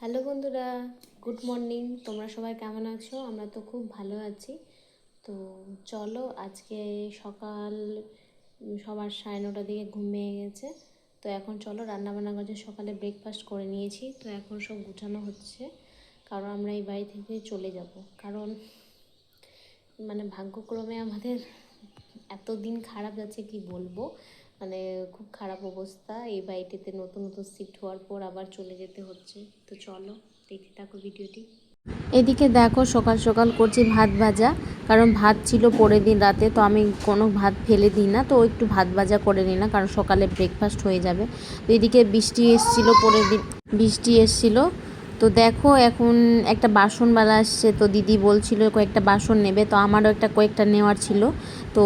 Hello বন্ধুরা, good morning. তোমরা সবাই কেমন আছো? আমরা তো খুব ভালো আছি। তো চলো, আজকে সকাল সবার 9:30 দিকে ঘুম ভেঙে গেছে। তো এখন চলো রান্নাবান্না করছে, সকালে ব্রেকফাস্ট করে নিয়েছি। তো এখন সব গুছানো হচ্ছে, কারণ আমরা এই বাড়ি থেকে চলে যাব। কারণ ভাগ্যক্রমে আমাদের এত দিন খারাপ যাচ্ছে, কি বলবো। খুব খারাপ অবস্থা। এই বাড়িটিতে নতুন নতুন শিফট হওয়ার পর আবার চলে যেতে হচ্ছে। তো চলো দেখতে থাকো ভিডিওটি। এদিকে দেখো, সকাল সকাল করছি ভাত ভাজা, কারণ ভাত ছিল পরের দিন রাতে। তো আমি কোনো ভাত ফেলে দিই না, তো একটু ভাত ভাজা করে নিই না, কারণ সকালে ব্রেকফাস্ট হয়ে যাবে। তো এদিকে বৃষ্টি এসেছিলো, পরের দিন বৃষ্টি এসেছিলো। তো দেখো, এখন একটা বাসনওয়ালা আসছে, তো দিদি বলছিল কয়েকটা বাসন নেবে, তো আমারও কয়েকটা নেওয়ার ছিল। তো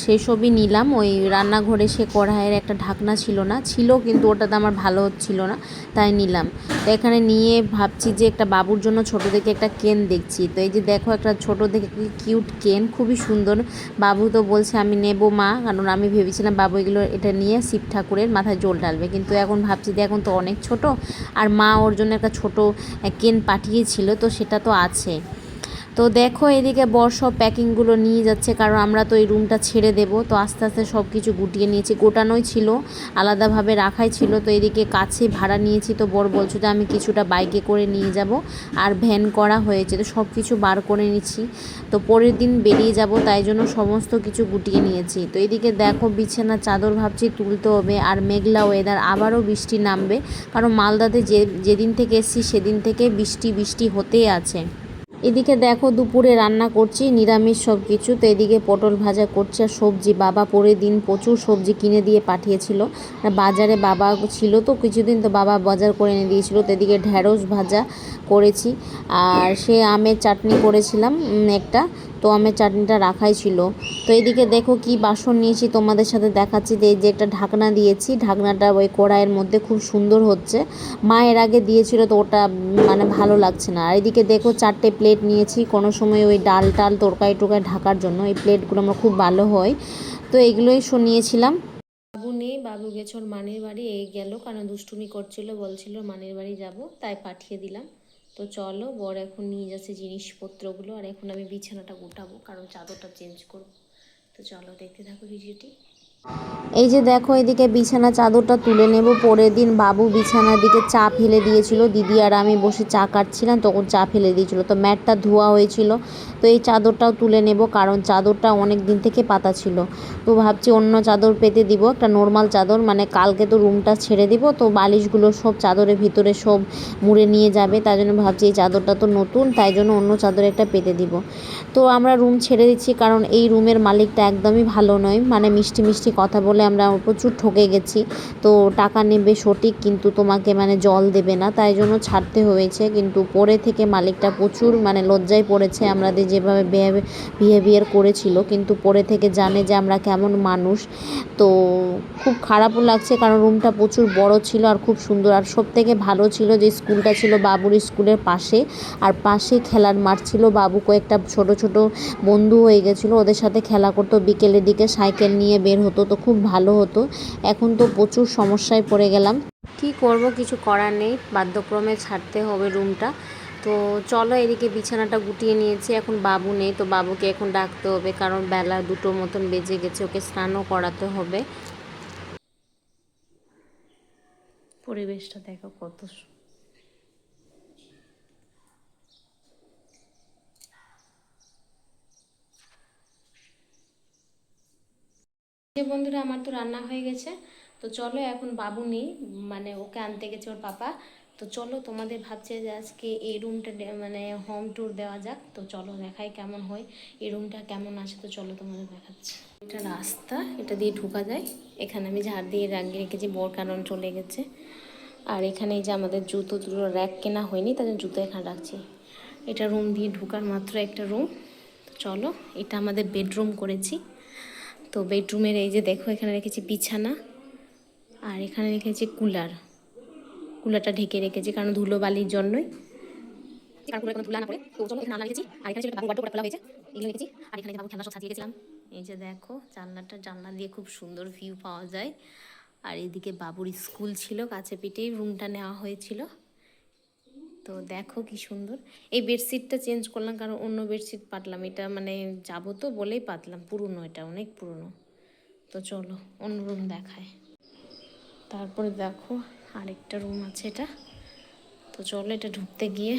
সেসবই নিলাম। ওই রান্নাঘরে সে কড়াইয়ের একটা ঢাকনা ছিল না, ছিল কিন্তু ওটাতে আমার ভালো হচ্ছিল না, তাই নিলাম। তো এখানে নিয়ে ভাবছি যে একটা বাবুর জন্য ছোট দেখে একটা কেন দেখছি। তো এই যে দেখো, একটা ছোট দেখে কিউট কেন, খুবই সুন্দর। বাবু তো বলছে আমি নেব মা, কারণ আমি ভেবেছিলাম বাবু এটা নিয়ে শিব ঠাকুরের মাথায় জল ঢালবে, কিন্তু এখন ভাবছি যে এখন তো অনেক ছোট, আর মা ওর জন্য একটা ছোট কেন পাঠিয়েছিল, তো সেটা তো আছে। তো দেখো, এদিকে বর সব প্যাকিংগুলো নিয়ে যাচ্ছে, কারণ আমরা তো এই রুমটা ছেড়ে দেব। তো আস্তে আস্তে সব কিছু গুটিয়ে নিয়েছি, গোটানোই ছিল, আলাদাভাবে রাখাই ছিল। তো এদিকে কাছে ভাড়া নিয়েছি, তো বর বলছো যে আমি কিছুটা বাইকে করে নিয়ে যাব, আর ভ্যান করা হয়েছে, তো সব কিছু বার করে নিচ্ছি। তো পরের দিন বেরিয়ে যাব, তাই জন্য সমস্ত কিছু গুটিয়ে নিয়েছি। তো এদিকে দেখো, বিছানা চাদর ভাবছি তুলতে হবে, আর মেঘলা ওয়েদার, আবারও বৃষ্টি নামবে, কারণ মালদাতে যেদিন থেকে এসেছি সেদিন থেকে বৃষ্টি বৃষ্টি হতেই আছে। এদিকে দেখো, দুপুরে রান্না করছি নিরামিষ সব কিছু। তো এদিকে পটল ভাজা করছে, আর সবজি বাবা পরের দিন প্রচুর সবজি কিনে দিয়ে পাঠিয়েছিল। বাজারে বাবা ছিল তো কিছুদিন, তো বাবা বাজার করে এনে দিয়েছিল। তো এদিকে ঢ্যাঁড়স ভাজা করেছি, আর সে আমের চাটনি করেছিলাম একটা, তো আমের চাটনিটা রাখাই ছিল। তো এদিকে দেখো কি বাসন নিয়েছি, তোমাদের সাথে দেখাচ্ছি। যে এই যে একটা ঢাকনা দিয়েছি, ঢাকনাটা ওই কড়াইয়ের মধ্যে খুব সুন্দর হচ্ছে। মা এর আগে দিয়েছিল, তো ওটা ভালো লাগছে না। আর এদিকে দেখো, 4টে প্লেট নিয়েছি, কোনো সময় ওই ডাল টাল তরকারি টরকারি ঢাকার জন্য এই প্লেটগুলো আমার খুব ভালো হয়। তো এগুলোই নিয়েছিলাম। বাবু নেই, বাবু গেছে ওর মানির বাড়ি, এই গেল, কারণ দুষ্টুমি করছিল, বলছিল মানির বাড়ি যাব, তাই পাঠিয়ে দিলাম। তো চলো, বর এখন নিয়ে যাচ্ছে জিনিসপত্রগুলো, আর এখন আমি বিছানাটা গোটাবো, কারণ চাদরটা চেঞ্জ করব। তো চলো দেখতে থাকো ভিডিওটি। এই যে দেখো, এদিকে বিছানা চাদরটা তুলে নেব। পরের দিন বাবু বিছানার দিকে চা ফেলে দিয়েছিল, দিদি আর আমি বসে চা কাটছিলাম, তখন চা ফেলে দিয়েছিল, তো ম্যাটটা ধোয়া হয়েছিল। তো এই চাদরটাও তুলে নেব, কারণ চাদরটা অনেক দিন থেকে পাতা ছিল। তো ভাবছি অন্য চাদর পেতে দিব, একটা নর্মাল চাদর, কালকে তো রুমটা ছেড়ে দিব, তো বালিশগুলো সব চাদরের ভিতরে সব মুড়ে নিয়ে যাবে, তাই জন্য ভাবছি এই চাদরটা তো নতুন, তাই জন্য অন্য চাদর একটা পেতে দিব। তো আমরা রুম ছেড়ে দিচ্ছি, কারণ এই রুমের মালিকটা একদমই ভালো নয়, মিষ্টি মিষ্টি কথা বলে আমরা প্রচুর ঠকে গেছি। তো টাকা নেবে সঠিক, কিন্তু তোমাকে জল দেবে না, তাই জন্য ছাড়তে হয়েছে। কিন্তু পরে থেকে মালিকটা প্রচুর লজ্জায় পড়েছে আমাদের যেভাবে বিহেভিয়ার করেছিল, কিন্তু পরে থেকে জানে যে আমরা কেমন মানুষ। তো খুব খারাপও লাগছে, কারণ রুমটা প্রচুর বড় ছিল আর খুব সুন্দর। আর সব থেকে ভালো ছিল যে স্কুলটা ছিল বাবুর স্কুলের পাশে, আর পাশে খেলার মাঠ ছিল। বাবু কয়েকটা ছোট ছোট বন্ধু হয়ে গেছিলো, ওদের সাথে খেলা করতো, বিকেলের দিকে সাইকেল নিয়ে বের হতো, তো খুব ভালো হতো। এখন তো প্রচুর সমস্যায় পড়ে গেলাম, কি করব, কিছু করার নেই, বাধ্যক্রমে ছাড়তে হবে রুমটা। তো চলো, এদিকে বিছানাটা গুটিয়ে নিয়েছি, এখন বাবু নেই, তো বাবুকে এখন ডাকতে হবে, কারণ বেলা 2টো মতন বেজে গেছে, ওকে স্নানও করাতে হবে। পরিবেশটা দেখো কত যে বন্ধুরা, আমার তো রান্না হয়ে গেছে। তো চলো, এখন বাবু নেই, ওকে আনতে গেছে ওর পাপা। তো চলো, তোমাদের ভাবছে যে আজকে এই রুমটা হোম ট্যুর দেওয়া যাক। তো চলো দেখাই কেমন হয়, এই রুমটা কেমন আছে। তো চলো তোমাদের দেখাচ্ছি। এটা রাস্তা, এটা দিয়ে ঢোকা যায়। এখানে আমি ঝাড় দিয়ে রাখিয়ে রেখেছি, বর কারণ চলে গেছে। আর এখানে এই যে আমাদের জুতো দুটো র্যাক কেনা হয়নি, তাদের জুতো এখানে রাখছি। এটা রুম দিয়ে ঢোকার মাত্র একটা রুম। চলো, এটা আমাদের বেডরুম করেছি। তো বেডরুমের এই যে দেখো, এখানে রেখেছি বিছানা, আর এখানে রেখেছি কুলারটা ঢেকে রেখেছি, কারণ ধুলো বালির জন্যই, কারণ কুলার কোনো ধুলা না পড়ে। তো চলো, এখানে আলনা রেখেছি, আর এখানে বাবু ওয়ার্ডরোব খোলা হয়েছে, এগুলো রেখেছি। আর এখানে বাবু খেলনা সব সাজিয়ে গেছিলাম। এই যে দেখো, জানলা দিয়ে খুব সুন্দর ভিউ পাওয়া যায়। আর এদিকে বাবুর স্কুল ছিল, কাছে পিঠেই রুমটা নেওয়া হয়েছিল। তো দেখো কি সুন্দর। এই বেডশিটটা চেঞ্জ করলাম কারণ অন্য বেডশিট পাতলাম, এটা মানে যাবো তো বলেই পাতলাম, পুরনো, এটা অনেক পুরনো। তো চলো অন্য রুম দেখায়। তারপরে দেখো আরেকটা রুম আছে এটা। তো চলো এটা ঢুকতে গিয়ে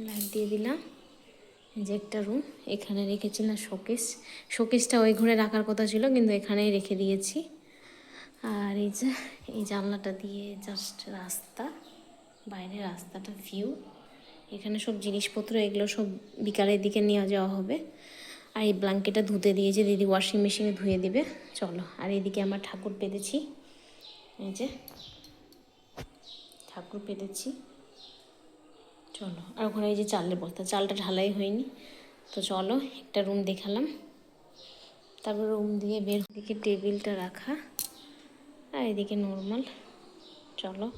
লাইট দিয়ে দিলাম। এই যে একটা রুম, এখানে রেখেছি না শোকেস, শোকেসটা ওই ঘরে রাখার কথা ছিল কিন্তু এখানেই রেখে দিয়েছি। আর এই যে এই জানলাটা দিয়ে জাস্ট রাস্তা, বাইরের রাস্তাটা ভিউ। এখানে সব জিনিসপত্র এগুলো সব বিকালের দিকে নিয়ে যাওয়া হবে। আর এই ব্ল্যাঙ্কেটটা ধুতে দিয়েছে দিদি, ওয়াশিং মেশিনে ধুয়ে দিবে। চলো, আর এইদিকে আমার ঠাকুর পেতেছি, এই যে ঠাকুর পেতেছি। চলো, আর ওখানে এই যে চালের বস্তা, চালটা ঢালাই হয়নি। তো চলো একটা রুম দেখালাম, তারপর রুম দিয়ে বের দিকে টেবিলটা রাখা, আর এদিকে নর্মাল। চলো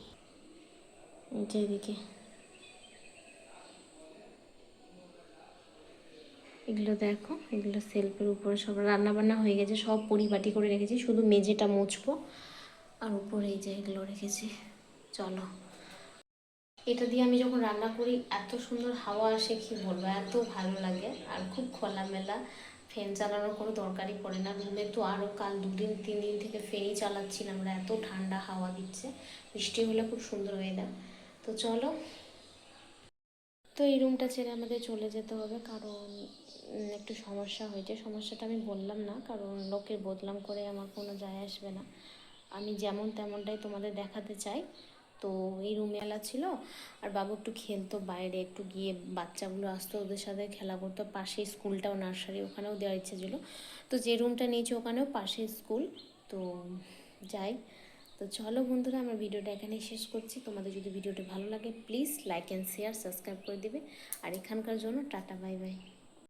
এই যে এদিকে এগুলো দেখো, এগুলো সেলফের উপরে সব রান্না বান্না হয়ে গেছে, সব পরিপাটি করে রেখেছি, শুধু মেঝেটা মুছবো। আর উপরে এই যে এগুলো রেখেছি। চলো, এটা দিয়ে আমি যখন রান্না করি এত সুন্দর হাওয়া আসে কি বলবো, এত ভালো লাগে। আর খুব খোলামেলা, ফ্যান চালানোর কোনো দরকারই পড়ে না। রুমে তো আরও কাল 2 দিন 3 দিন থেকে ফ্যানই চালাচ্ছিলাম আমরা, এত ঠান্ডা হাওয়া দিচ্ছে। বৃষ্টি হলে খুব সুন্দর ওয়েদার। তো চলো, তো এই রুমটা ছেড়ে আমাদের চলে যেতে হবে কারণ একটু সমস্যা হয়েছে। সমস্যাটা আমি বললাম না কারণ লোকের বদনাম করে আমার কোনো যায় আসবে না। আমি যেমন তেমনটাই তোমাদের দেখাতে চাই। তো এই রুমে এলা ছিল, আর বাবু একটু খেলতো বাইরে, একটু গিয়ে বাচ্চাগুলো আসতো ওদের সাথে খেলা করতো। পাশে স্কুলটাও, নার্সারি, ওখানেও দেওয়ার ইচ্ছে ছিল। তো যে রুমটা নিয়েছি ওখানেও পাশে স্কুল। তো যাই। তো চলো বন্ধুরা, আমার ভিডিওটা এখানেই শেষ করছি। তোমাদের যদি ভিডিওটা ভালো লাগে please like and share, subscribe করে দিবে। আর এখানকার জন্য টাটা, বাই বাই।